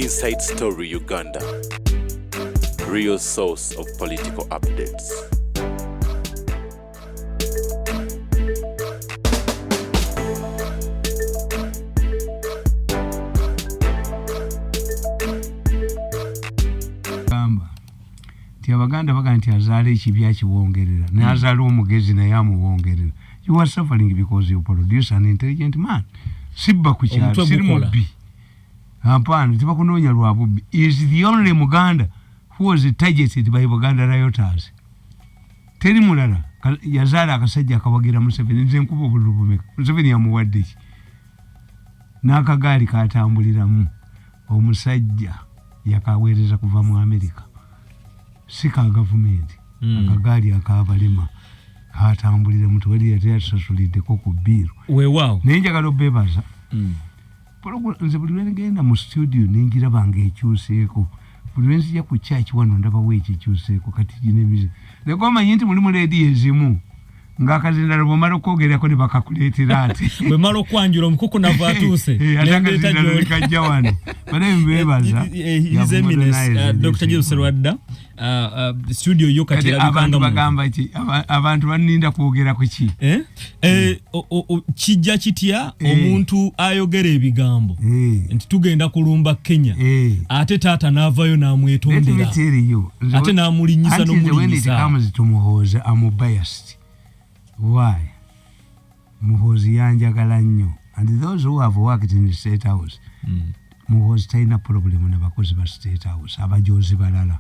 Inside Story Uganda, real source of political updates. Abaganda baga nti azaala ekibya kiwongerera ne azaala omugezi naye amuwongerera. You are suffering because you produce an intelligent man. Sibba ku kyalo siri mubbi. Hapana tibakunoonya lwa bubbi. Is the only Muganda who was targeted by Buganda rioters. Teri mulala yazaala akasajja akabagira Museveni nze nkuba obulubumeka. Museveni yamuwadde ki? N'akagaali katambuliramu omusajja yakaweereza kuva mu America. Sika government akagali akabalima hatambulire mtu wali yateyasasulide ko ku biro weewaawo nenjagala obebaza nze buli lwengenda mu studio ningira bange ekyuseeko buli lwenzija ku church wano ndaba weekikyuseeko kati ginemize nekomanyi nti mulimu leedi ezimu ng'akazindala bw'omala okwogerako ne bakakuleetera ate bwe mala okwanjula omukuku nava atuuse ate akazindala likajja wano banaye mbebaza Dr. James Serwadda studio yo kati abantu bagamba ki abantu baninda kwogera ku ki kijja kitya omuntu ayogera ebigambo nti tugenda kulumba Kenya ate taata n'avayo n'amwetondera ate n'amulinyisa n'omulinyisa tumuhooza amubiased. Why? Muhozi yanjagala nnyo. And those who have worked in the State House, Muhozi talina problem n'abakozi ba State House, abajozi balala.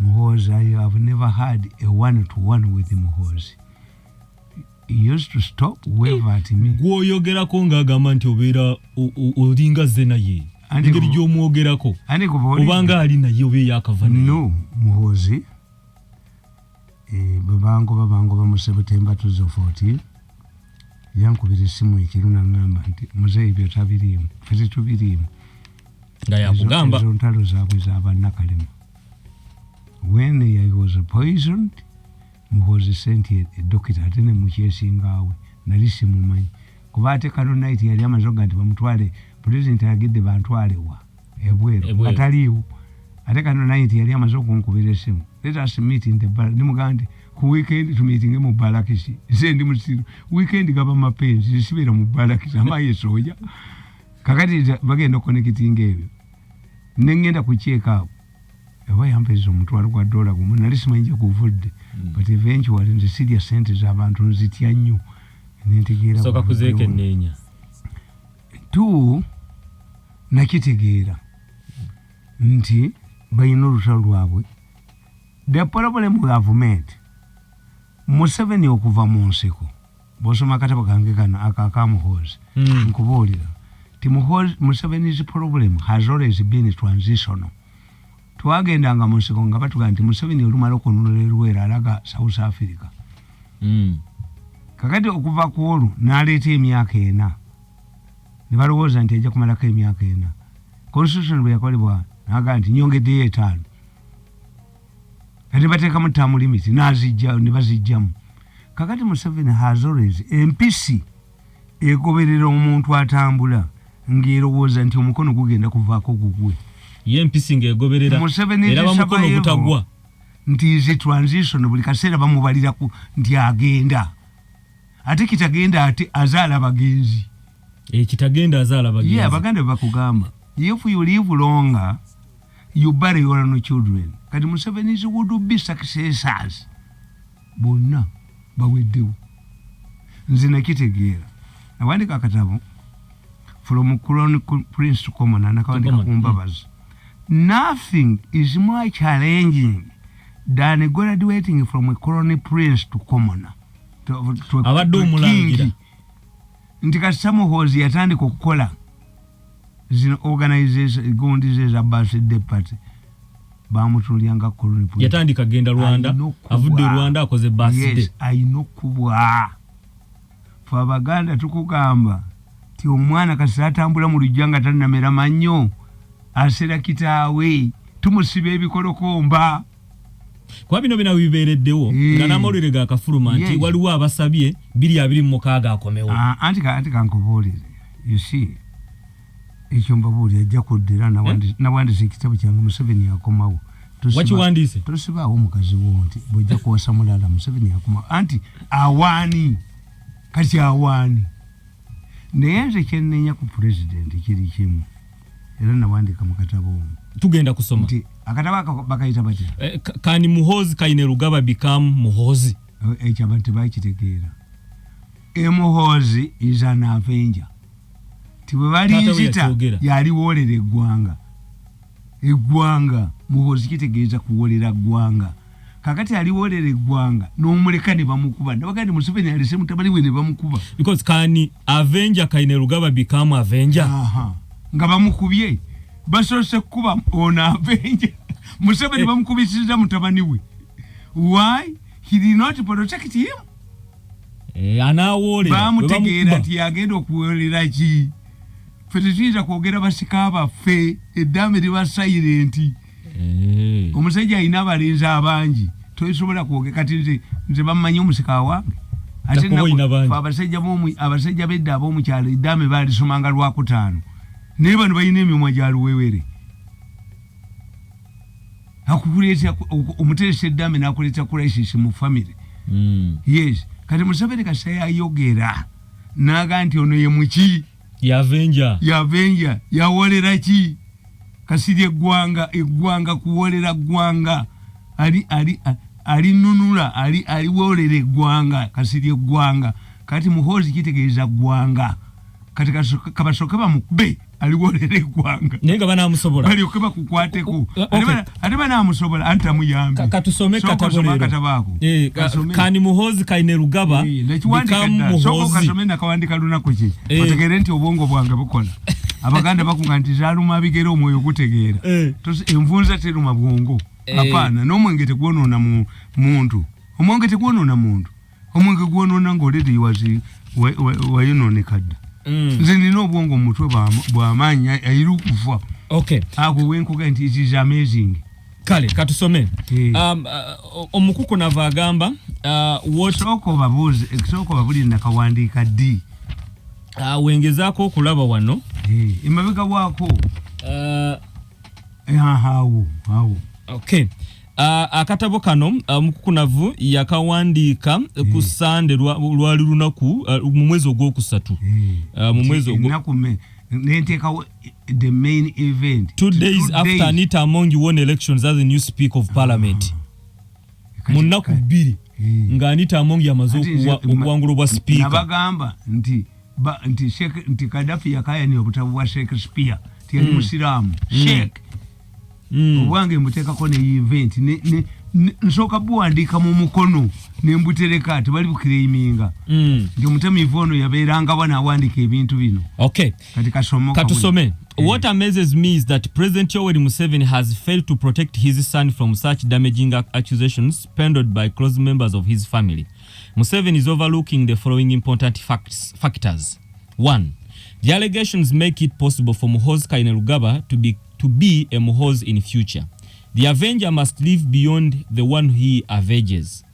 Muhozi, I have never had a one-to-one with Muhozi. He used to stop, wave at me. Gwoyogerako ng'agamba nti obeera olinga ze naye. Engeri gy'omwogerako. Obanga ali naye obe yakava naye. No, Muhozi. Babango mu September 2014 yankubira essimu ekiro n'angamba nti muzeeyi byo tabiriimu fezi tubiriimu nga yakugamba ezo ntalo zaabwe z'abannakalema. When I was poisoned Muhozi sent a doctor ate ne mukyesingaawe nali simumanyi kuba ate kano night yali amaze okuga nti bamutwale president agidde bantwalewa ebweru ataliiwo ate kano night yali amaze okunkubira essimu. Let us meet in the bar. Nimugandi ku weekend to meeting mu Balakisi. Sendi musiru. Weekend gaba mapenzi sibira mu Balakisi amaye soja. Kakati bagenda connecting ebyo. Nengenda kucheka. Ewa yampezo mutwalo kwa dola gumu nalisima nje kuvudde. But eventually the serious centers abantu nzitya nnyo. Nentegeera. Soka kuzeeke nenya. Tu nakitegeera. Nti bayino lutalo lwabwe. The problem with government, Museveni okuva mu nseko. Bosoma akatabo kange kana akamuhozi. Nkubuulira. Ti Museveni's problem has always been transitional. Twagendanga mu nseko nga batuga nti Museveni olumala okunulera alaga South Africa. Kakati okuva ku olwo n'aleeta emyaka 4. Ne balowooza nti ajja kumalako emyaka 4. Constitution bwe yakolebwa n'agamba nti nyongeddeyo 5. Kati bateka mu term limit n'azijja ne bazijjamu. Kakati Museveni has always empisi egoberera omuntu atambula ng'erowooza nti omukono gugenda kuvaako gugwe. Ye empisi ng'egoberera era bamukono gutagwa. Nti is transition buli kaseera bamubalira nti agenda. Ate kitagenda ate azaala bagenzi. Kitagenda azaala bagenzi. Yeah, Abaganda bakugamba. If you live longer, you bury your own children. Kati Museveni would be successors. Bonna baweddewo. Nze nakitegeera. Nawandika akatabo from Chronic Prince to Commoner nakawandika kumbabaza. Nothing is more challenging than graduating from a Chronic Prince to Commoner. Abadde omulangira. Nti kasita Muhoozi yatandika okukola zino organization gondize za birthday party bamutulyanga Chronic Prince. Yatandika genda Rwanda, avudde Rwanda akoze birthday. Yes, ayino kubwa. Fa Abaganda tukugamba ti omwana kasita atambula mu lujjanga tanamera mannyo asera kitaawe tumusibe ebikolokomba. Kwa bino bina bibeereddewo nga n'amawulire ga kafuluma nti waliwo abasabye 226 akomewo. Anti kankubuulire. You see, ekyo mbabuulira ajja kuddira nawandise ekitabo kyange Museveni yakomawo. Wakiwandise? Tosibaawo omukazi wo nti bw'ojja kuwasa mulala Museveni yakomawo anti awaani kati awaani. Naye nze kyenneenya ku pulezidenti kiri kimu era nawandika mu katabo omwo. Tugenda kusoma nti akatabo bakayita batya kani Muhoozi Kainerugaba become Muhoozi. Ekyo abantu bakitegeera. Muhoozi is an avenger. Tibwe balinzita yali wolera eggwanga. Muhoozi kitegeeza kuwolera ggwanga. Kakati ali wolera eggwanga n'omuleka ne bamukuba. Nabagandi Museveni alese mutabani we ne bamukuba. Because kani avenger Kainerugaba become avenger. Nga bamukubye basoose kuba ono avenger. Museveni bamukubisiza mutabani we. Why? He did not protect him. Anawolera. Bamutegeera nti yagenda okuwolera ki. Ffe tetuyinza kwogera basika baffe eddaame liba silent. Omusajja alina abalenzi abangi tosobola kwogera kati nze bamumanyi omusika wange. Ate abasajja bedda ab'omukyalo eddaame baalisomanga Lwakutaano naye bano balina emimwa gya luwewere. Akukuleeta omuteresa eddaame n'akuleeta crisis mu family. Yes. Kati Museveni kasa yayogera naga nti ono ye muki yavenja yawolera ki kasiri eggwanga kuwolera ggwanga ali nunula ali wolera eggwanga kasiri eggwanga. Kati Muhoozi kitegeeza ggwanga kati kabasoke bamukube aliwolera eggwanga naye nga banaamusobola balyoke bakukwateko ate banaamusobola anti amuyambe. Katusome katabolero kani Muhoozi Kainerugaba soko kasome nakawandika lunaku ki otegere nti obwongo bwange bukola. Abaganda bakunga nti zaluma bigere omwoyo gutegeera. Envunza teruma bwongo apana n'omwenge tegwonoona muntu. Omwenge tegwonoona muntu. Omwenge gwonoona ng'oledi wayononekadda. Nze nina obwongo mu mutwe bw'amaanyi ayirukufa. Ago wenkuga nti it is amazing. Kale katusome omukuku nava agamba soko babuli nakawandiika ddi wengezaako okulaba wano emabega waako awo akatabo kano mukukunavu yakawandiika ku Sande lwali lunaku mu mwezi ogwokusatu mu mwezi the main event 2 days after Anita Among won elections as the new speaker of parliament. Munaku 2 nga Anita Among yamaze okuwangula obwa speaker. Nabagamba nti Gaddafi yakaya ni obutabu bwa Shakespeare tiyali musiramu Sheikh obwange mbuteekako ne event nsooka buwandiika mu mukono ne mbutereka tebali bukiraiminga nti omutamiivu ono yabeeranga banaawandika ebintu bino. Katusome. What amazes me is that President Yoweri Museveni has failed to protect his son from such damaging accusations pendoed by close members of his family. Museveni is overlooking the following important factors. 1. The allegations make it possible for Muhoozi Kainerugaba to be a Muhoozi in future. The avenger must live beyond the one he avenges.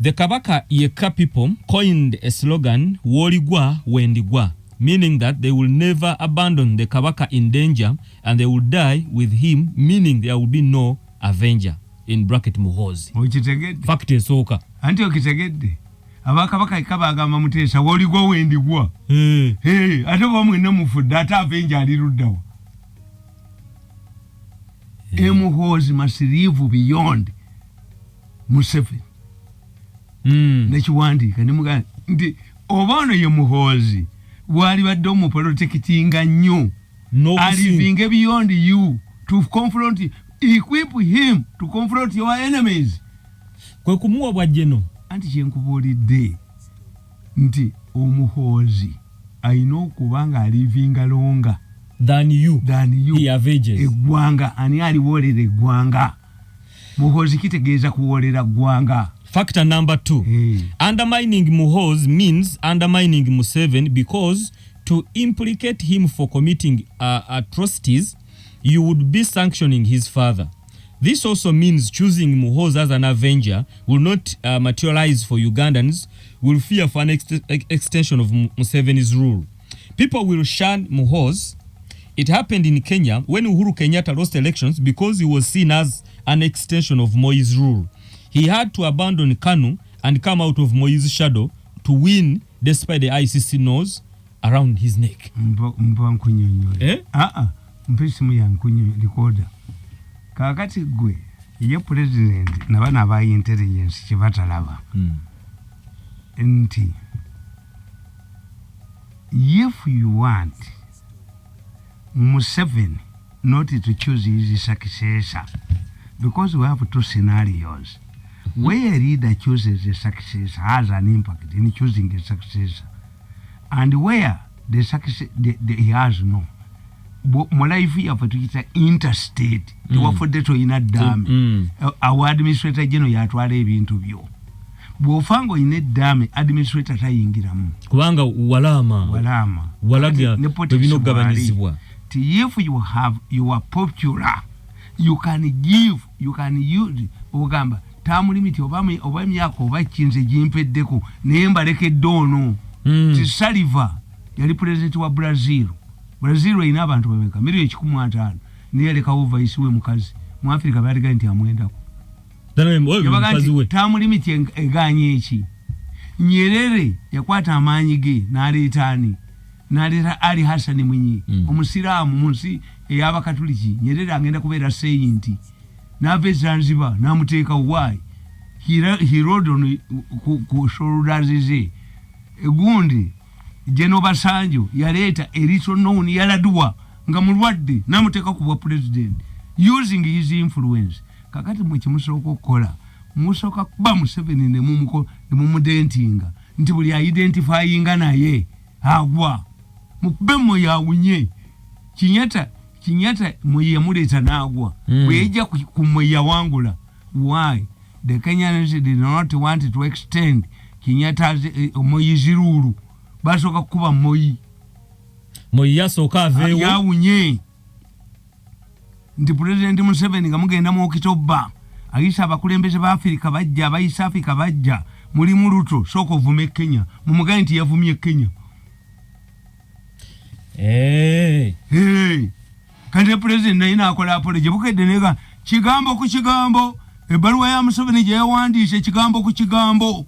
The Kabaka Yeka people coined a slogan, Woligwa Wendigwa, meaning that they will never abandon the Kabaka in danger and they will die with him, meaning there will be no avenger, in bracket Muhoozi. Fact esooka. Anti okitegedde. Abakabaka ikaba agamba Muteesa Woligwa Wendigwa. Ate bamwena mufudde ate avenger aliruddawa. Muhoozi must live beyond Museveni. Nekiwandiika nemugaa nti oba ono ye Muhoozi wali badde omuprotectinga nnyo living beyond you to confront, equip him to confront your enemies. Kwe kumuwa bwajjeno anti kyenkubuulidde nti Omuhoozi alina okuba nga alivinga longa than you. He avenges. Eggwanga ani aliwolera eggwanga. Muhoozi kitegeeza kuwolera ggwanga. Factor number 2. Undermining Muhoozi means undermining Museveni because to implicate him for committing atrocities, you would be sanctioning his father. This also means choosing Muhoozi as an avenger will not materialize for Ugandans, will fear for an extension of Museveni's rule. People will shun Muhoozi It happened in Kenya when Uhuru Kenyatta lost elections because he was seen as an extension of Moi's rule. He had to abandon KANU and come out of Moi's shadow to win despite the ICC nose around his neck. Mpisimu ya nkunyo likoda. Kakati gwe, ye president na bana ba intelligence chibatalaba. Nti if you want Museveni not to choose his successor, because we have two scenarios. Where a leader chooses a successor has an impact in choosing a successor, and where the successor he has no. Mulaifi afatukita interstate tuwafodeto ina dame our administrator general yatwala ebintu byo bwofango ine dame administrator tayingiramu kubanga walaga bino gabanizibwa. If you are popular, you can use ogamba term limit obami yako bachinze jimpeddeko nemba lekedde ono ti Saliva yali president wa Brazil ina abantu babeka milioni 15 niye lekawo vice we mukazi mu Africa baliga nti amwendako mukazi we term limit eganye echi. Nyerere yakwata amanyi ge naleta Ali Hassan Mwinyi omusiramu munsi ey'abakatuliki. Nyerere agenda kubeera saint n'ave Zanzibar n'amuteeka why he rode on ku shoulders ze egundi General Basanjo yaleta erito known yaladua nga mulwadde n'amuteeka ku president using his influence. Kakati mwe kimusooka okukola musooka kuba Museveni ne mumudentinga nti buli identifyinga naye agwa mukubemo yawunye Kinyata mwe muleta n'agwa bweja ku mwe yawangula. Why the Kenyans did not want to extend Kinyata's Moyiziruru basoka kuba Moi yasoka avewo yawunye nti President Museveni nga mugenda mu Okitoba ayisa abakulembeze ba Afrika bajja abayisa Afrika bajja muli mu Ruto soko vume Kenya mumugaye nti yavumye Kenya. Kante president naina akola apology bukedde nega kigambo ku kigambo ebbaluwa ya Museveni gye yawandiise kigambo ku kigambo.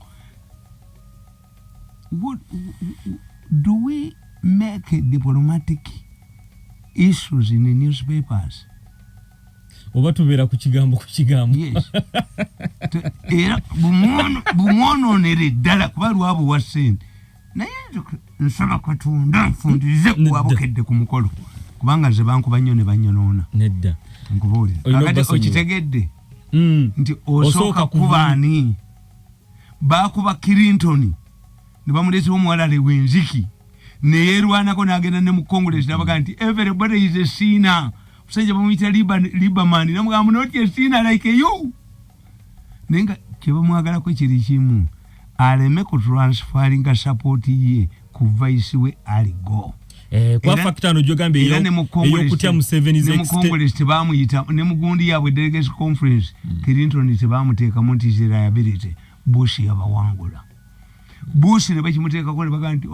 Do we make diplomatic issues in the newspapers? Oba tubeera ku kigambo. Yes. Era bumono nere ddala kuba lwabo wasente naye nsaba Katonda nfundize kuwabukedde ku mukolo kubanga ze bankuba nnyo ne banyonoona nedda nkubuulira kakati okitegedde nti osooka kuba ani bakuba Clinton ne bamuleetera omuwala Lewenziki ne yeerwanako n'agenda ne mu Congress n'abaga nti everybody is a sinner. Musajja bamuyita Lieberman n'amugamba not a sinner like you. Nenga kye bamwagalako kiri kimu aleme ku transferringa support ye ku vice we aligo. Kwa factor no jogambe eyokutya Museveni ne mu Congress tebamuyita ne mu gundi yabwe delegates conference Clinton tebamuteeka mu nti liability Bush yabawangula. Bush ne bakimuteeka ko ne baga nti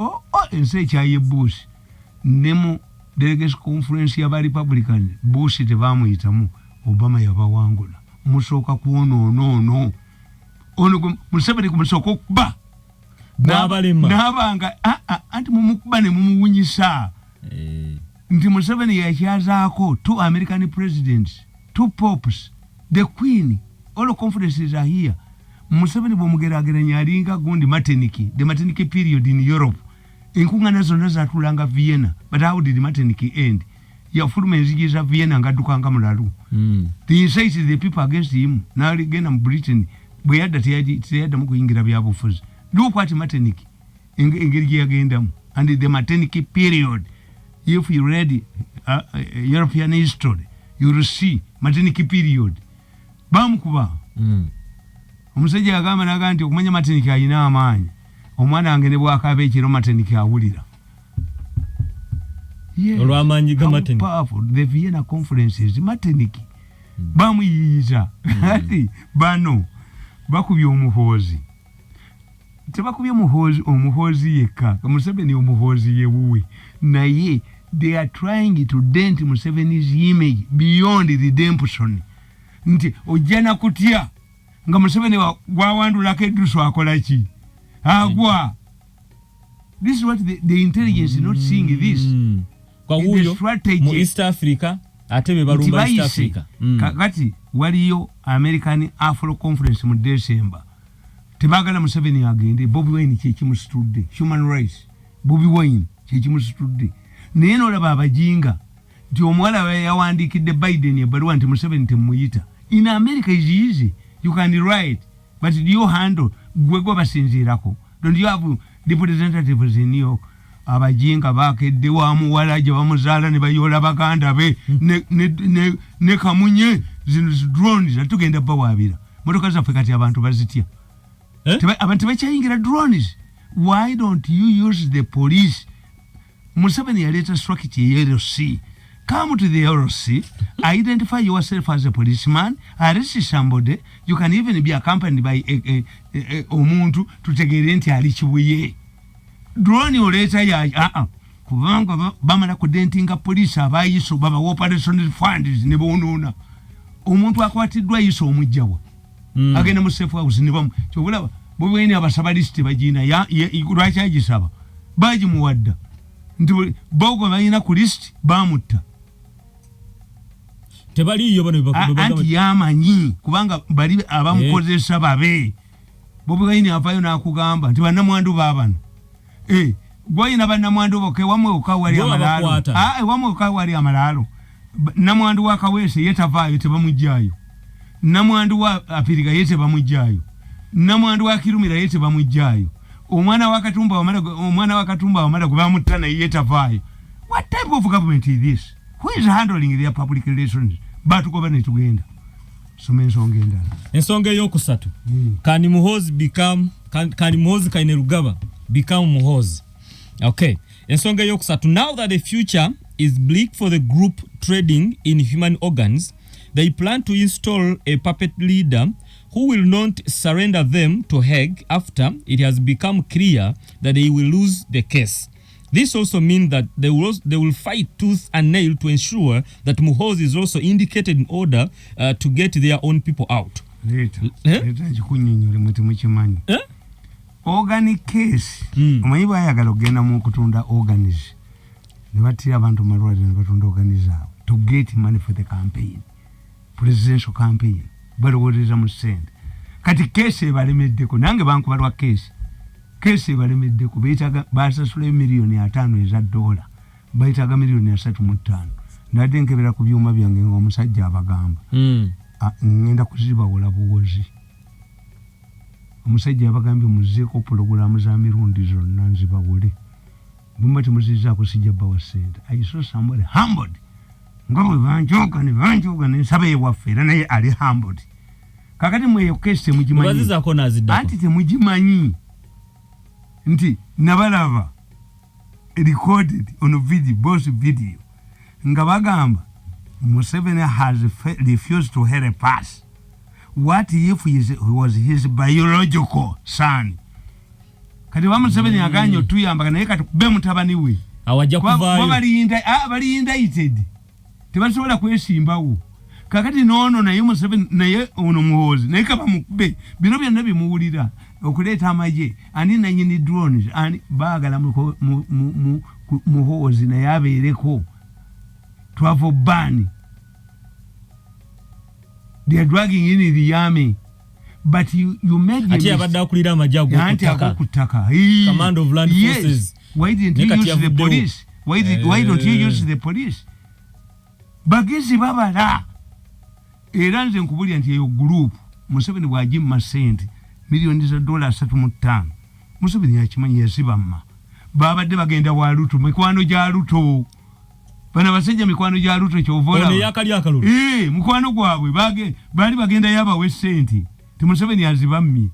ensi ekyaye Bush ne mu delegates conference ya Republican Bush tebamuyitamu Obama yabawangula. Musooka kuono ono Museveni kumusooka okuba n'abanga anti mumukuba ne mumuwunyisa nti Museveni yakyazaako 2 American presidents, 2 popes, the queen, all conferences are here. Museveni bw'omugerageranya alinga gundi Maternity, the Maternity period in Europe. Enkungana zonna zatulanga Vienna, but how did Maternity end? Yafuluma enzigi za Vienna ngaddukanga mulalu. They incited the people against him. N'aligenda mu Britain bwe yadda teyaddamu kuyingira byabufuzi. Look what Maternity engeri gye yagendamu. And the Maternity period, if you read European history, you will see Maternity period. Bamukuba. Omusajja agamba naga nti okumanya Maternity alina amaanyi. Omwana wange ne bw'akaaba ekiro Maternity awulira. Olw'amaanyi ga Maternity. The Vienna conferences Maternity. Bamuyiyiza. Ati bano bakubye omuhoozi. Tebakubye omuhoozi yekka. Museveni omuhoozi ye wuwe. Naye they are trying to dent Museveni's image beyond redemption. Nti ojana kutia nga Museveni wawandulako eddusu akola ki agwa. This is what the intelligence is not seeing this. Kwa huyo mu East Africa atebe balumba East Africa. Kakati waliyo American Afro Conference mu December. Tebagala Museveni agende. Bobi Wine kyekimustudde. Human rights. Bobi Wine kyekimustudde. Naye n'olaba abajinga nti omuwala we yawandiikidde Biden ebbaluwa nti Museveni temuyita. In America is easy. You can write. But do you handle gwe basinziirako? Don't you have representatives in New York? Abajinga bakedde wa muwala gye bamuzaala ne bayola baganda be ne kamunye zino drones atugenda bawaabira. Motoka zaffe kati abantu bazitya. Abantu bakyayingira drones. Why don't you use the police? Museveni yaleeta structure LC. Come to the LC, identify yourself as a policeman, arrest somebody. You can even be accompanied by omuntu tutegeere nti ali kibuye. Drone oleeta ya kubanga bamala kudentinga police abayiso baba operation funds ne bonona. Omuntu akwatiddwa yiso omujjawa. Agenda mu safe house ne bamu. Kyobulaba Bobi Wine abasabaliste bagina ya lwaki agisaba. Baji muwadda. Nti bogo bayina ku list bamutta. Tebali yo bano bakubanga anti yamanyi kubanga bali abamukozesa babe. Bobi Wine avayo nakugamba nti bannamwandu babano. Gwayina bannamwandu boke wamwe okawali amalalo. Wamwe okawali amalalo. Namwandu wa Kawese yetavaayo tebamujjayo. Namwandu wa Apiriga yete bamujjayo. Namwandu wa Kirumira yete bamujjayo. Omwana wa Katumba wamala kubamutana yetavaayo. What type of government is this? Who is handling their public relations? Batu government tugenda. Some ensonga endala. Ensonga eyokusatu. Can Muhoozi Kainerugaba become Muhoozi? Okay. Ensonga eyokusatu. Now that the future is bleak for the group trading in human organs, they plan to install a puppet leader who will not surrender them to Hague after it has become clear that they will lose the case. This also means that they will fight tooth and nail to ensure that Muhoozi is also indicated in order to get their own people out. Organic case. Omanyi bayagala ogenda mu kutunda organs. Ne batira abantu malwaliro ne batunda organs to get money for the campaign. Presidential campaign. Balowooza mu ssente. Kati case ebalemeddeko nange bankubalwa case. Kese balemeddeko basasula $5,000,000 eza dola. Bayitaga $3.5. Nadde nkebera ku byuma byange ng'omusajja abagamba. Ngenda kuzibawola buwozi. Omusajja abagambye muzzeeko pulogulaamu za Mirundi zonna nzibawole. Bumba temuzizaako sijja bbawa ssente. I saw somebody humbled. Nga bwe banjoga ne nsaba ewaffe era naye ali humbled. Kakati mweyo kese temugimanyi. Bazizaako n'aziddako. Anti temugimanyi. Nti nabalaba recorded on video, both video. Nga bagamba Museveni has refused to hear a pass. What if he was his biological son? Kati wa Museveni aganyo tuyamba naye kati be mutabani we. Awajja kuvaayo. Bali indicted. Tebasobola kwesimbawo. Kakati nono naye Museveni naye ono Muhoozi naye kaba mukube bino byonna bimuwulira okuleeta amaje ani nanyini drones ani baagala Muhoozi naye abeereko travel ban. They are dragging in the army, but you make ati abadde akulira amajago okutaka. Command of Land Forces. Why didn't you use the police? Why don't you use the police? Bagezi babala. Era nze nkubulya nti eyo group Museveni bw'agimma ssente $3.5. Museveni yakimanyi yazibamma. Babadde bagenda wa Ruto mikwano gya Ruto. Bana basajja mikwano gya Ruto kyovola. Ono yakali akalulu. Mukwano gwabwe bali bagenda yabawe ssente. Ti Museveni yazibammi.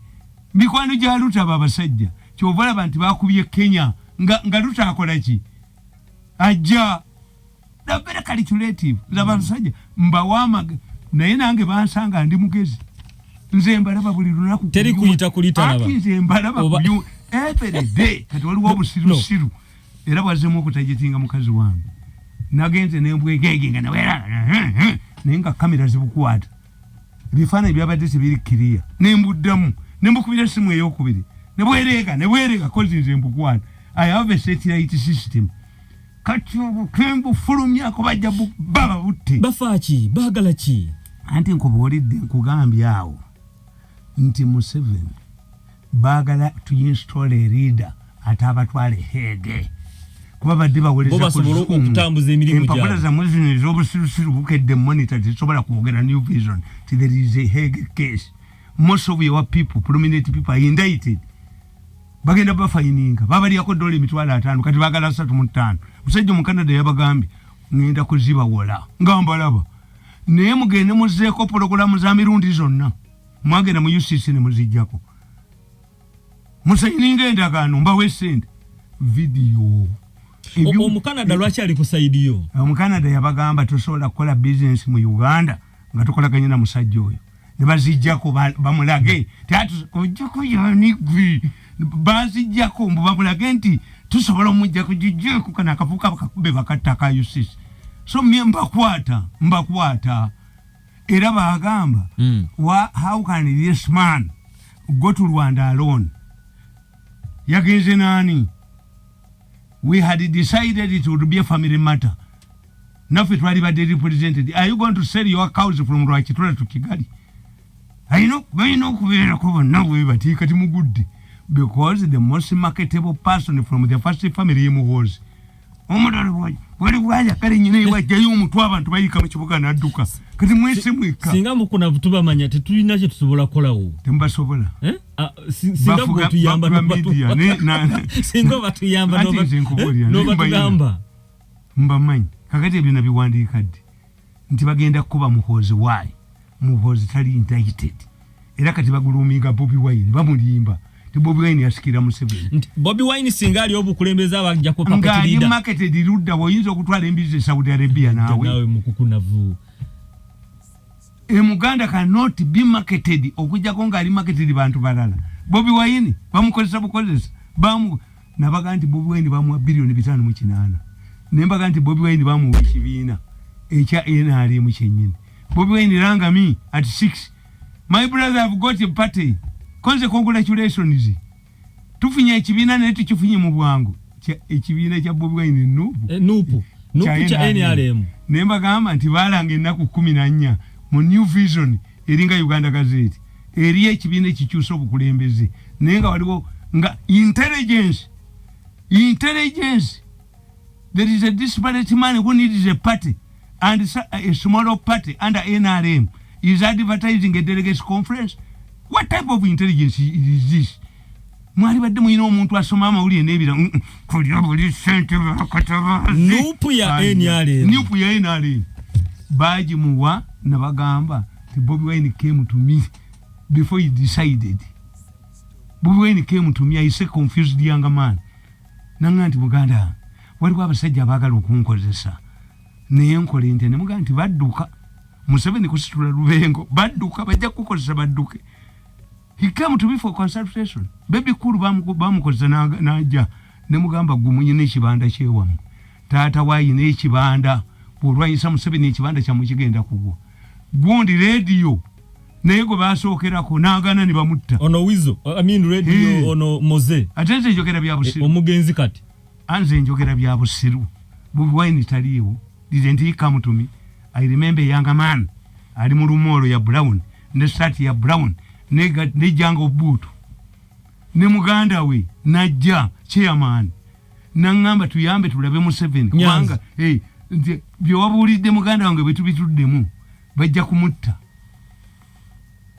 Mikwano gya Ruto abasajja kyovola bantu bakubye Kenya nga Ruto akola ki? Ajja. The very calculative. Zabasajja mbawama naye nange bansanga ndi mugezi. Nze mbalaba buli lunaku. Teri kuyita kulitalaba. Nze mbalaba every day. Kati waliwo obusirusiru. Era bwazemu okutajetinga mukazi wange. nagenze nembwegegenga nawera nenga kamera zibukwata bifana byabadde sibiri kiriya nembuddamu nembukubira simu eyokubiri nebwereka kozi nze mbukwata. I have a satellite system kachubu kembu fulumya ko bajja baba butte bafaki bagala ki anti nkubolidde nkugambye awo nti Museveni bagala to install a reader atabatwale hege kuba badde bawoleza okutambuza emirimu gyabo empapula za mwezi ezobusirusiru bukedde monitor zisobola kwogera New Vision ti there is a Hague case. Most of your people, prominent people are indicted. Bagenda bafayininga babaliyako dola $5,000 kati bagala 3,500. Musajja mu Canada yabagambi ngenda kuziba wola ngamba laba naye mugende muzeeko pologulamu za mirundi zonna mwagenda mu UCC ne muzijjako musayininga endagaano mbawe sente video omu Canada lwaki ali ku side yo mu Canada yabagamba tosobola kukola business mu Uganda nga tukolaganye na musajja oyo ne bazijjako bamulage tatu kujjako yanigwi bazijjako bamulage nti tusobola mujja kujijjako kana akafuka bakakube bakattaka UCC. So mie mbakwata era bagamba how can this man go to Rwanda alone? Yagenze nani? We had decided it would be a family matter. Naffe twali badde represented. Are you going to sell your cows from Rwachitula to Kigali? I know kubeera ko bonna bwe batika timugudde because the most marketable person from the first family was omudalo wali waja kale nyine wajjayo omutwa abantu bayika mu kibuga nadduka kati mwese mwika singa mukuna butuba manya tetulina kye tusobola kolawo tembasobola singa batuyamba singa batuyamba no batugamba mbamanyi kakati ebyo biwandiikadde nti bagenda kuba muhozi wayi muhozi tali indicted era kati baguluminga Bobi Wine bamulimba ti Bobi Wine yasikira Museveni Bobi Wine singa ali obukulembeza abajja ko packet leader nga market dirudda boyinza okutwala embize Saudi Arabia nawe mukukunavu Muganda cannot be marketed okujja ko nga ali marketed bantu balala. Bobi Wine bamukozesa nabaga nti Bobi Wine bamuwa bilioni 5.8 nembaga nti Bobi Wine bamuwa ekibiina ekya NRM kyennyini. Bobi Wine ranga me at 6. My brother have got a party. Konse congratulations. Tufinya ekibiina ne tukifunye mu bwangu. Ekibiina kya Bobi Wine nupu cha NRM. Nemba gamba nti balanga ennaku 14 mu New Vision eringa Uganda Gazette. Eriye ekibiina kikyusa obukulembeze. Nenga waliwo nga intelligence. There is a disparate man who needs a party and a smaller party under NRM is advertising a delegates conference. What type of intelligence is this? Mwali badde muyina omuntu asoma amawulire n'ebira kulya buli sente bakataba nupu ya NRM baji muwa na bagamba ti Bobi Wine came to me before he decided. Bobi Wine came to me, I say confused young man. Nanga nti Buganda waliwo abasajja abaagala okunkozesa naye nkola nti nemuga nti badduka Museveni kusitula lubengo badduka bajja kukozesa badduke. He came to me for consultation. Baby kulu bamukozesa najja nemugamba gumunye n'ekibanda kyewamu taata waayi n'ekibanda olwayisa Museveni ekibanda kya mukigenda kugwa gundi radio naye gwe basookerako n'agaana ne bamutta ono wizo radio ono moze ate nze njogera bya busiru omugenzi kati anze njogera bya busiru Bobi Wine taliiwo didn't he come to me? I remember a young man ali mu lumoro ya brown ne shirt ya brown ne jango boot ne muganda we najja chairman nangamba tuyambe tulabe Museveni kubanga nti byo wabulidde muganda wange bitubituddemu bajja kumutta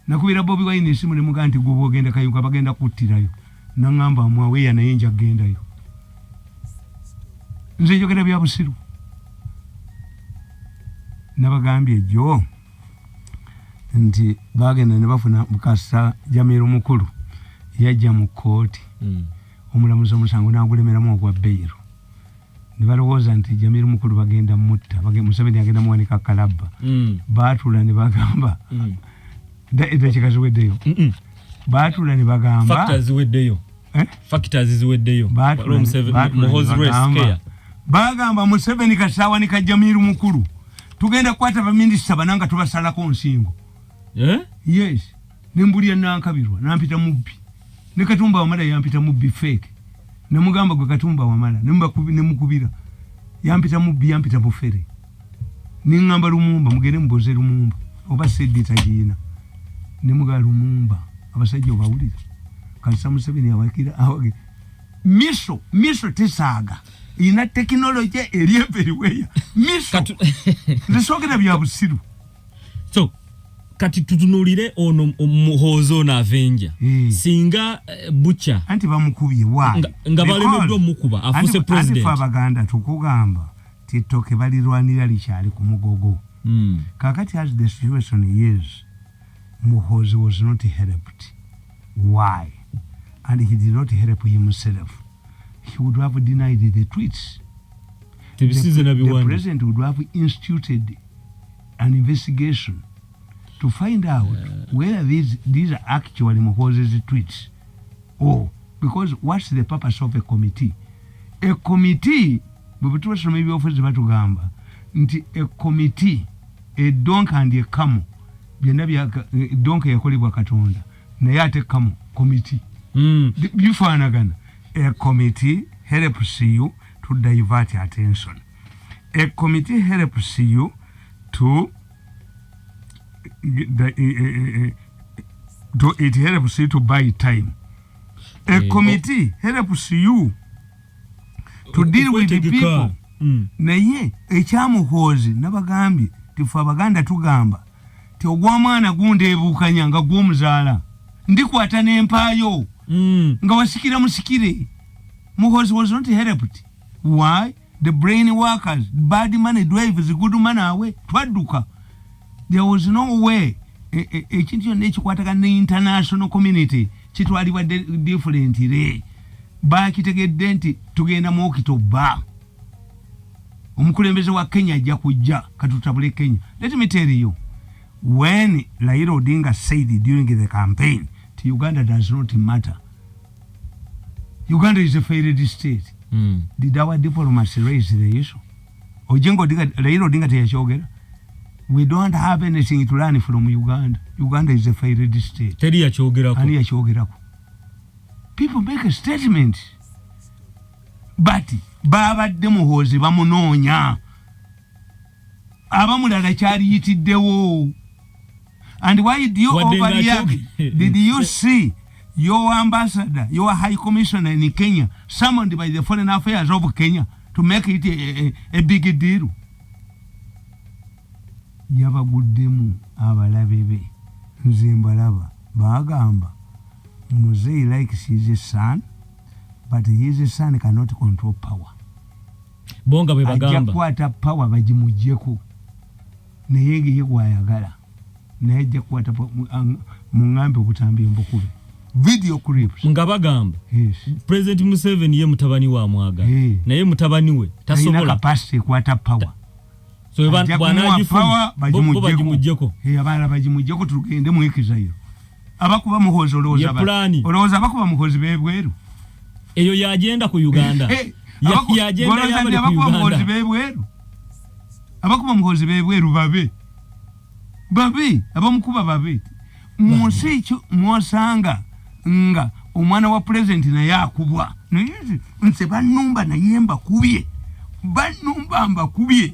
nakubira Bobi Wine esimu ne muganda nti gwo ogenda kayuka bagenda kuttirayo nangamba mwawe ya naye nja gendayo nze njogera bya busiru nabagambye jo nti bagenda ne bafuna mukasa Jamiru mukulu yajja mu kooti omulamuzi omusango n'agulemeramu ogwa bbeero ne balowooza nti Jamiru mukulu bagenda mutta Museveni agenda muwanika kalabba baatula ne bagamba eddakiika ziweddeyo baatula ne bagamba factors ziweddeyo bagamba Museveni kasawa nika Jamiru mukuru tugenda kwata ba minister bananga tubasalako nsingo yes nembulia nankabirwa nampita mubbi ne Katumba Wamala yampita mubbi fake ne mugamba gwe Katumba Wamala nemukubira yampita mubbi yampita bufere ningamba Lumumba mugende mboze Lumumba oba sedita jina ne muga Lumumba abasajja obawulira kalisa Museveni awakira awage miso tesaga ina technology eri everywhere miso ndisogera bya busiru so kati tutunulire ono muhozo na Avenger singa bucha anti bamukubye wa nga balemeddwa mukuba afuse president anti Abaganda tukugamba titoke balirwanira lichali ku mugogo kakati as the situation is Muhozi was not helped. Why? And he did not help himself. He would have denied the tweets. The president would have instituted an investigation to find out whether these are actually Muhozi's tweets. Oh, because what's the purpose of a committee? A committee, maybe offers batugamba, a committee, a donk and a camel. Donk yakolebwa Katonda naye ate kamu committee bifaanagana. A committee helps you to divert attention. A committee helps you to it helps you to buy time. A committee helps you to deal with the people. Naye ekyamuhoozi nabagambye tifu Abaganda tugamba ti ogwamwana gundeebukanya nga gw'omuzaala ndikwata n'empaayo nga wasikira musikire. Muhozi was not helped. Why? The brain workers, bad money drivers, good money away twadduka. There was no way ekintu kyonna ekikwatagana ne international community kitwalibwa differently. Bakitegedde nti tugenda mu Okitoba omukulembeze wa Kenya ajja kujja katutabule Kenya. Let me tell you, when Raila Odinga said during the campaign, Uganda does not matter. Uganda is a failed state. Did our diplomacy raise the issue? Raila Odinga teyachogera. We don't have anything to learn from Uganda. Uganda is a failed state. Teri yachogerako. People make a statement. But babadde Muhozi bamunoonya. Abamulala kyali yitiddewo. And why did you overreact? Did you see your ambassador, your high commissioner in Kenya, summoned by the foreign affairs of Kenya to make it a big deal? Yabaguddemu abalabebe nzimbalaba bagamba Muzei likes his son, but his son cannot control power. Bonga bwe bagamba ajja kwata power bagimujjeko naye yegwayagala naye ajja kwata mungambe obutambi mbukube video clips nga bagamba. Yes. President Museveni ye mutabani wa mwagala naye mutabani we tasobola capacity kwata power. So bwana ajifuwa bagimujjeko abana bagimujjeko tugende mu ekizayo abakuba Muhozi olowooza abakuba Muhozi bebweru eyo yagenda ku Uganda yagenda yabali ku Uganda abakuba Muhozi bebweru babe abamukuba babe munsi kyo mwosanga nga omwana wa president naye akubwa nse banumba naye mbakubye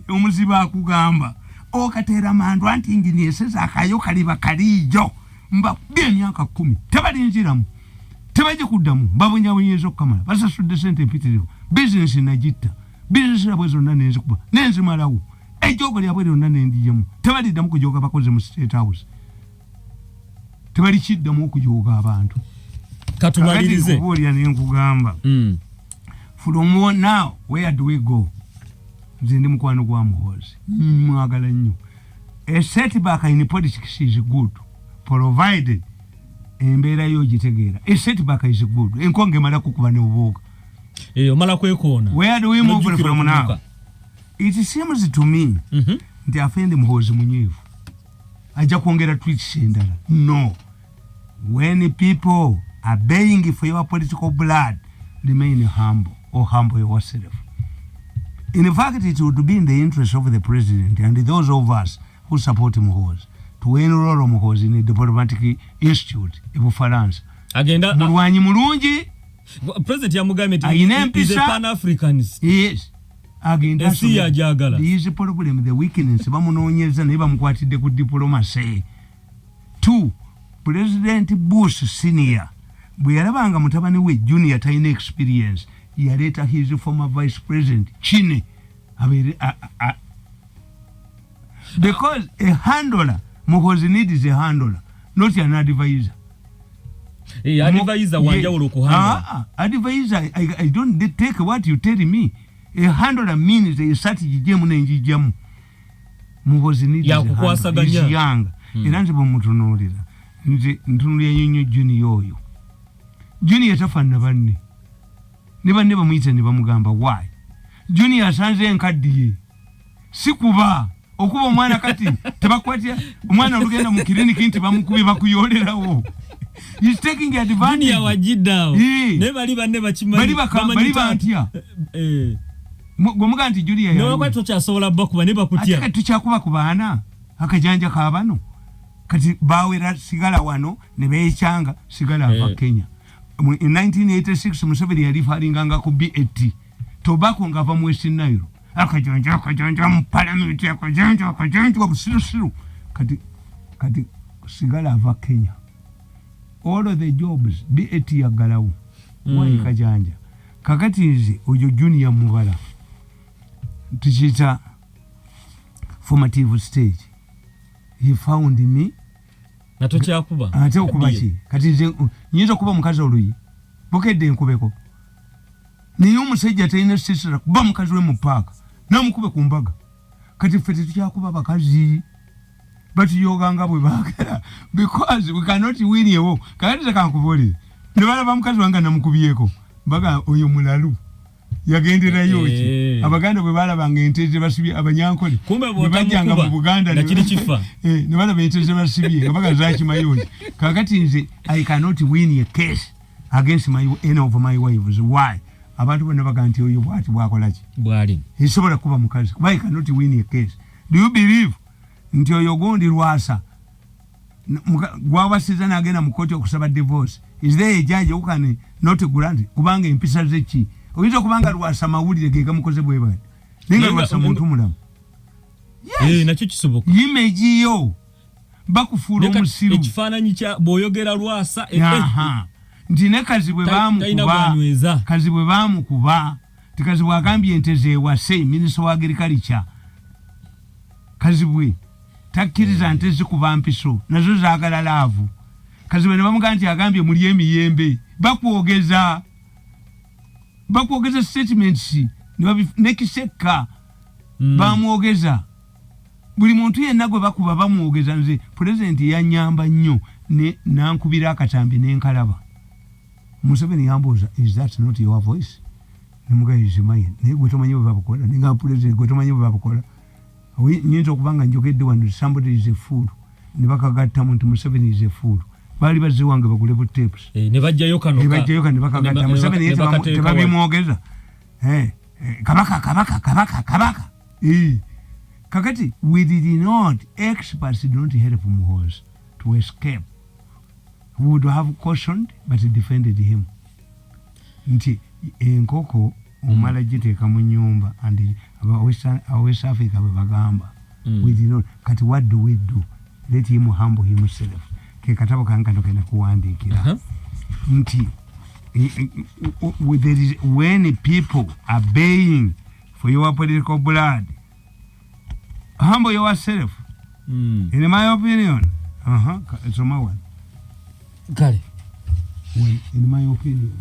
omuziba akugamba okatera mandu anti nginyeseza akayo kaliba kalijo mbakubye emyaka 10 tebalinjiramu tebaje kuddamu babonyabonyezo kamala basasudde sente mpitirivu business nagitta business labwe zonna nenze kuba nenze malawo ejogo lyabwe lyonna nendijemu tebaliddamu kujoga bakoze mu State House tebalikiddamu okujoga abantu katumalirize kubolya nenkugamba from now where do we go? Zindi mukwano gwa Muhozi mwagala nnyo. A setback in politics is good provided embeera yo gitegeera. A setback is good enkonge mala kukuba ne obuuka mala kwekoona. Where do we move from now? It seems to me nti afende Muhozi munyivu ajja kwongera tweets endala. No, when people are begging for your political blood, remain humble or humble yourself. In fact, it would be in the interest of the president and those of us who support Muhoozi to enroll Muhoozi in a diplomatic institute in Bufaransa. Agenda mulwanyi mulungi. President Yamugame is a Pan-Africanist. Yes. Agenda siya jagala. There is a problem, the weakness bamunonyeza ne bamukwatidde ku diplomacy. 2. President Bush Senior bwe yalabanga mutabani we Junior talina experience yaleeta his former vice president Chine because a handler Muhoozi needs a handler, not an advisor. Advisor wanjawulo ku handler. Advisor, I don't take what you tell me. A handler means a strategy jamu na njijamu. Muhoozi needs a handler. He's young. Era nze bwemutunuulira nze ntunuulira nnyo Junior oyo. Junior tafaanana banne. Ne banne bamuyita ne bamugamba why. Junior asanze enkaddiye. Si kuba okuba omwana kati tebakwatya omwana olugenda mu kiriniki nti bamukubye bakuyolerawo. He's taking advantage. Junior wajiddawo. Ne bali banne bakimanyi. Bali batya. Gomuga nti Junior yawe. N'okwatyo kyasobola bakuba ne bakutya. Ate tukyakuba ku baana akajanja kaabano. Kati bawera sigala wano ne beekyanga sigala ava Kenya. In 1986 Museveni yali falinganga ku BET. Tobacco ngava mu West Nile. Akajanja mu parliament akajanja obusirusiru. Kati sigala ava Kenya. All of the jobs BET yagalawo. Wali kajanja. Kakati nze oyo Junior mubala. Tuchita formative stage. He found me. Nato kyakuba. Ate okuba ki? Kati nze nyinza kuba mukazi oluyi. Bokedde nkubeko. Niyo omusajja talina sisira kuba mukazi we mu paaka. Namukube ku mbaga. Kati ffe tukyakuba bakazi. Batuyoganga bwe baagala. Because we cannot win yewo. Kakati tekankubuulire. Ne balaba mukazi wange namukubyeko. Mbaga oyo mulalu. Yagenderayo ki abaganda bwe balabanga enteze basibye abanyankole bajjanga mu Buganda na kiri kifa ne balaba enteze basibye abaga zaki mayoji kakati nze I cannot win a case against any of my wives. Why? Abantu bonna baganti oyo bwati bwakola ki bwali isobola kuba mukazi. Why cannot win a case? Do you believe nti oyo gondi Lwasa gwabasiza n'agenda mu kooti okusaba divorce? Is there a judge who can not grant kubanga empisa zeki oyinza kubanga Lwasa mawulire ge gamukoze bwe bali ninga Lwasa muntu mulamu? Yes. Nakyo kisoboka. Image yo bakufuula omusiru ekifaananyi kya boyogera Lwasa nti ne kazi bwe baamukuba tikazi bwagambye enteze ewase minisita wa agriculture kazi bwe takkiriza ntezi kuba mpiso nazo zaagala laavu. Kazi bwe ne bamugamba nti agambye muli emiyembe bakwogeza statements nekiseka bamwogeza buli muntu yenna gwe bakuba bamwogeza. Nze president yanyamba nnyo ne nankubira akatambi n'enkalaba. Museveni yambuuza, is that not your voice? Nemugayize maye naye gwe tomanyi bwe babukola ninga president gwe tomanyi bwe babukola. Nyinza okubanga njogedde wano somebody is a fool ne bakagattamu nti Museveni is a fool. Bali bazze wange bagule bu tapes ne bajjayo kano ne bakagatta Museveni tebabimwogeza kabaka kakati we did not experts don't help Muhoozi to escape. We would have cautioned but defended him. Nti enkoko omala giteeka mu nyumba and West Africa bwe bagamba we did not. Kati what do we do? Let him humble himself. Ke katabo kankano kena kuwandikira nti when people are baying for your political blood, humble yourself. In my opinion, it's my one. Kale. Well, in my opinion.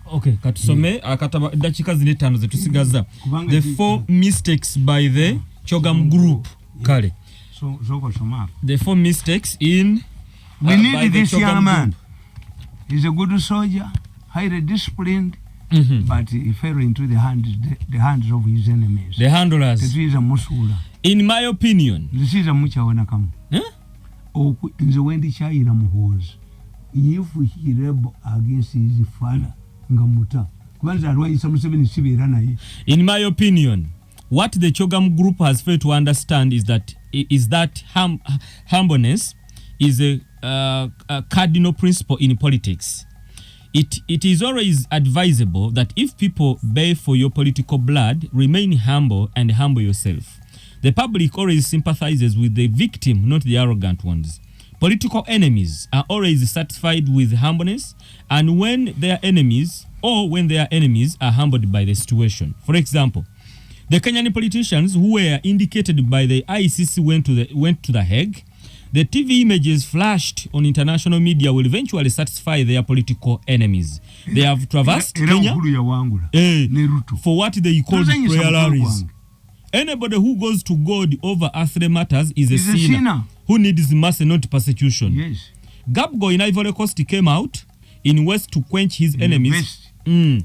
Okay, katusome akataba dakika zine 5 zetusigaza. The 4 mistakes by the Chogam group. Kale. So soma. The 4 mistakes in we need this young man. He's a good soldier, highly disciplined, but he fell into the hands of his enemies. The handlers. This is a musula. In my opinion. This is a muchawana kamu. Nze wendi chayira Muhoozi. If he rebel against his father, ngamuta. kubanza alwayisa Museveni sibeera naye. In my opinion, what the Chogam group has failed to understand is that humbleness is a cardinal principle in politics. It is always advisable that if people bear for your political blood, remain humble and humble yourself. The public always sympathizes with the victim, not the arrogant ones. Political enemies are always satisfied with humbleness, and when their enemies are humbled by the situation. For example, the Kenyan politicians who were indicated by the ICC went to the Hague. The TV images flashed on international media will eventually satisfy their political enemies. They have traversed Kenya for what they call prayer rallies. Anybody who goes to God over earthly matters is a sinner who needs mercy, not persecution. Yes. Gabgo in Ivory Coast came out in West to quench his enemies. Yes.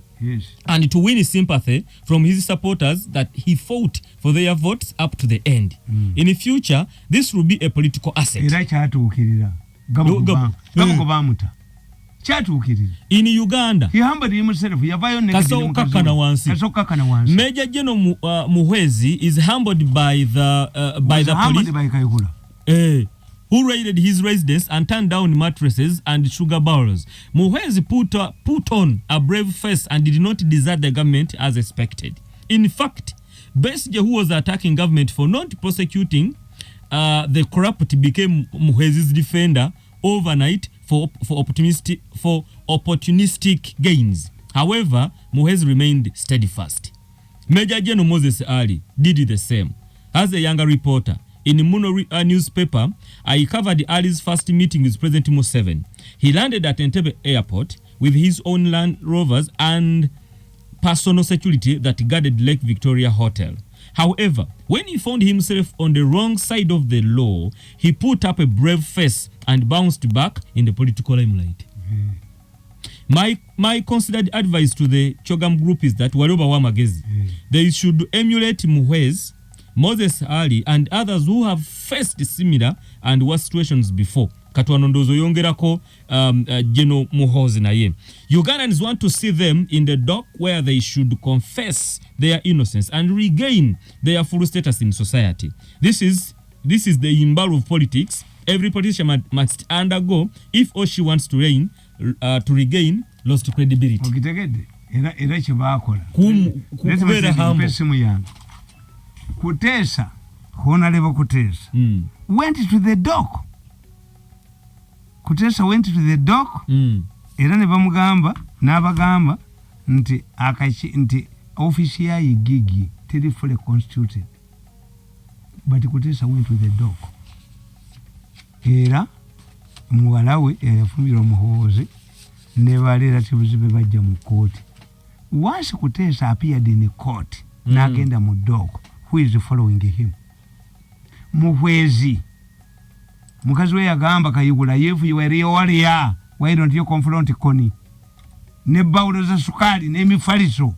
And to win his sympathy from his supporters that he fought for their votes up to the end. In the future, this will be a political asset. In Uganda, he humbled himself. Major General Muhwezi is humbled by the police. Who raided his residence and turned down mattresses and sugar barrels. Muhwezi put on a brave face and did not desert the government as expected. In fact, Besigye, who was attacking government for not prosecuting the corrupt, became Muhwezi's defender overnight for opportunistic gains. However, Muhwezi remained steadfast. Major General Moses Ali did the same. As a younger reporter, in the Muliro newspaper, I covered Ali's first meeting with President Museveni. He landed at Entebbe Airport with his own Land Rovers and personal security that guarded Lake Victoria Hotel. However, when he found himself on the wrong side of the law, he put up a brave face and bounced back in the political limelight. My considered advice to the Chogam group is that Waroba Wamagezi, they should emulate Muhwezi, Moses Ali and others who have faced similar and worse situations before. Katwanondozo yongerako Geno Muhoozi naye. Ugandans want to see them in the dock where they should confess their innocence and regain their full status in society. This is the imbalance of politics. Every politician must undergo if or she wants to regain lost credibility. Okitegede era chibakola. Kubera hambo. Kutesa, Honorable Kutesa, went to the dock. Kutesa went to the dock. Era ne bamugamba n'abagamba nti office ya igigi fully constituted. But Kutesa went to the dock. Era muwalawe yafumbira Muhoozi ne relatives be bajja mu court. Once Kutesa appeared in the court, n'agenda mu dock. Who is following him? Muhwezi. Mukazi we yagamba Kayigula, if you were warrior, why don't you confront Koni? Ne bawulo za sukali, ne mifaliso.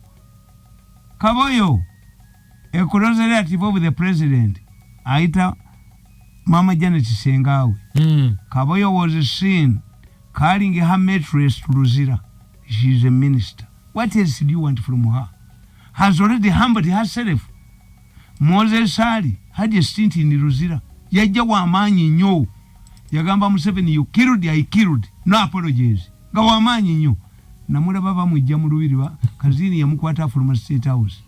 Kaboyo, a close relative of the president, Aita Mama Janet Sengawe. Kaboyo was seen carrying her mattress to Luzira. She is a minister. What else do you want from her? Has already humbled herself. Moses Ali had a stint in Luzira. Yajja wa amanyi nnyo. Yagamba Museveni, you killed, I killed. No apologies. Ga wa amanyi nnyo. Namula baba mujja mu lubiriba kazini yamukwata from State House.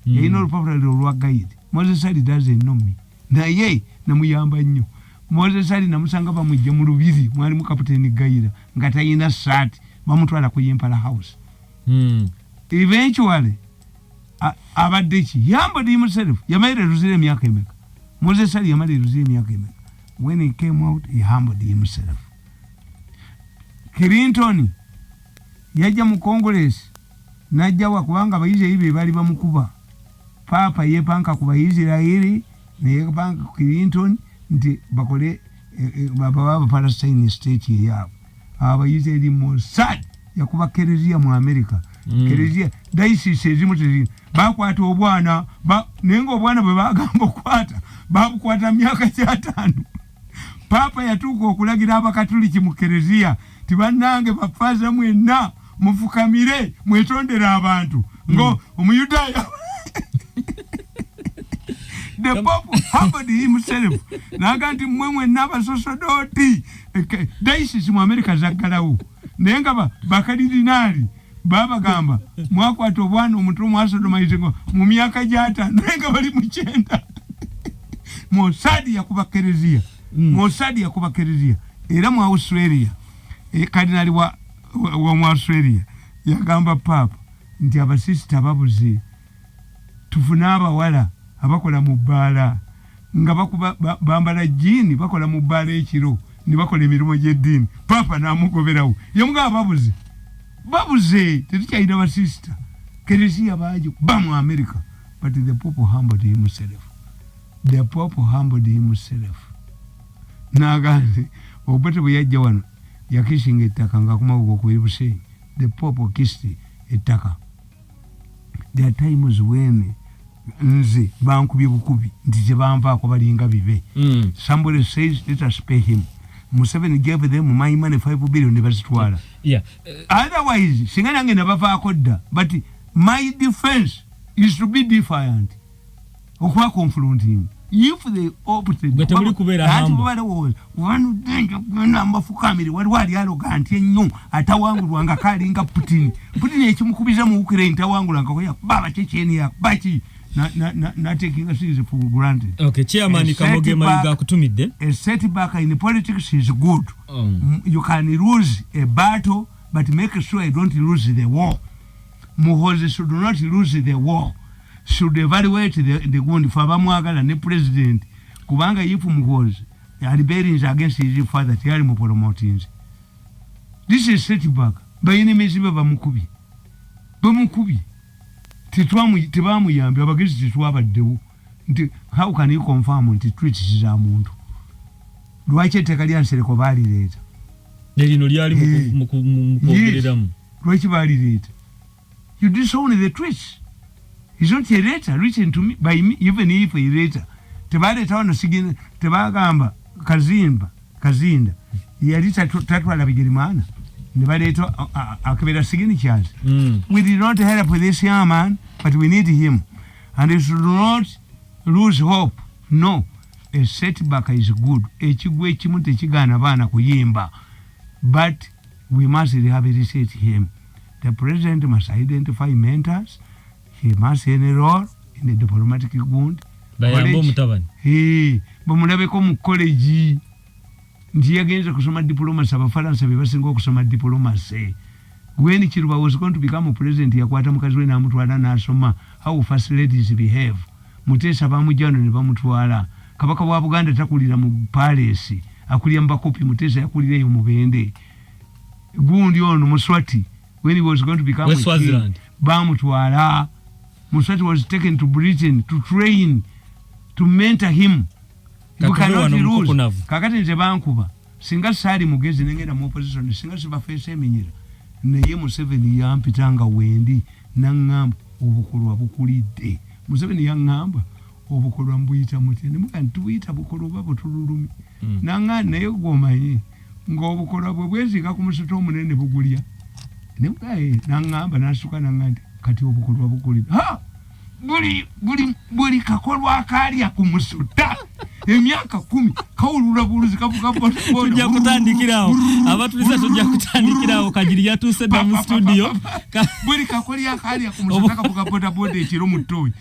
Yayina olupapula olwa guide. Moses Ali doesn't know me. Naye namuyamba nnyo. Moses Ali namusanga bamujja mu lubiri mwali mu kapiteni Gaira nga tayina sat bamutwala ku Yempala House. Eventually abaddechi yambadde himself yamayire Luzira emyaka emeka. Moses Ali yamayire Luzira emyaka emeka. When he came out, he humbled himself. Clinton yajja mu Congress najja wa kubanga abayize ibe bali bamukuba. Papa yepanka kuba Israeli ne yepanka Clinton nti bakole baba Palestine state yabo. Abayize eri Mossad yakuba Kereziya mu America. Kereziya daisi sezimu tezi bakwata obwana nengo obwana bwe bagamba kwata babukwata myaka 5. Papa yatuko okulagira abakatoliki mu Kereziya tibannange bafaza mwenna mufukamire mwetondera abantu ngo omuyudaaya the Pope humbled himself naganti mmwe n'abasosodoti daisisi mu America zaggalawo naye nga bakadinali babagamba mwakwata obwana omutu mwasodomaize mu myaka gy'ataano naye nga bali mu 9 Mossadi yakuba Kereziya era mu Australia kardinali wa mu Australia yagamba Papa nti abasisita babuze tufuna abawala abakola mu bbaala nga bambala jini bakola mu bbaala ekiro ne bakola emirimu gy'eddiini. Papa n'amugoberawo yamugamba babuze tetukyalina basisita Kereziya baaje kuba mu America. But the Pope humbled himself. Nagandi obote bwe yajja wano yakishinga ettaka ng'akomawo ku Busenyi. The Pope kissed ettaka. There are times when nze bankubye bukubi nti gye banvaako balinga bibe. Somebody says let us pay him. Museveni gave them my money 5 billion ne bazitwala. Otherwise singa nange nabavaako dda. But my defense is to be defiant. Okuba confronting. If they opted one ambafukamiri wali arrogant ennyo atawangulwanga kalinga Putin ekimukubiza mu Ukraine tawangulanga koya baba kyekeni ya baki na taking us for granted. Okay, Chairman Kamoge Mayiga akutumidde. A setback in politics is good. You can lose a battle but make sure you don't lose the war. Muhozi should not lose the war. Should evaluate the wound for bamwagala ne president kubanga yifu Muhozi rebellions against his father tiyali mu promoting. This is setback by enemies bamukubi tebamuyambi abagezi titwabaddewo nti how can you confirm nti tweets za muntu lwaki etteka lyansereko baalireeta nelino lyali mu kwogereramu lwaki baalireeta you disown the tweets. Is not a letter written to me by me, even if a letter. Tebaleta wano sigina tebagamba kazinda yalita tatwala bigirimana ne baleta akabera signatures. We did not help with this young man, but we need him, and we should not lose hope. No, a setback is good. Ekigwe ekimu tekigana baana kuyimba, but we must rehabilitate him. The president must identify mentors. He must enroll in the diplomatic wound. Bayambo mutabani. Bamulabeko mu college. Nti yagenze kusoma diplomacy abafaransa bebasinga okusoma diplomacy. When Chiruba was going to become a president yakwata mukazi we namutwala n'asoma how first ladies behave. Mutesa bamujjano ne bamutwala. Kabaka wa Buganda takulira mu palace. Akulira mbakopi Mutesa yakulira yo mubende. Gundi ono Muswati when he was going to become a king. Bamutwala. Muswati was taken to Britain to train, to mentor him. You cannot lose. Kakati nze bankuba. Singa sali mugezi nengenda mu opposition. Singa siba face eminyira. Naye Museveni yampitanga wendi. Nangamba obukolwa bukulidde. Museveni yangamba obukolwa mbuyita mutya. Nemuga ntuyita bukolwa babutululumi. Nanga naye gomanyi. Ng'obukolwa bwezika ku musito omunene bugulya. Nemuga nangamba nasuka nangandi. Kati obukolwa bukulidde. Buli kakolwa akalya ku musuta emyaka 10 kawulula buluzi kavuga boda tujja kutandikirawo abatulisa tujja kutandikirawo kajiri yatuse da mu studio buli kakolya akalya ku musuta kavuga boda ekiro mutoyi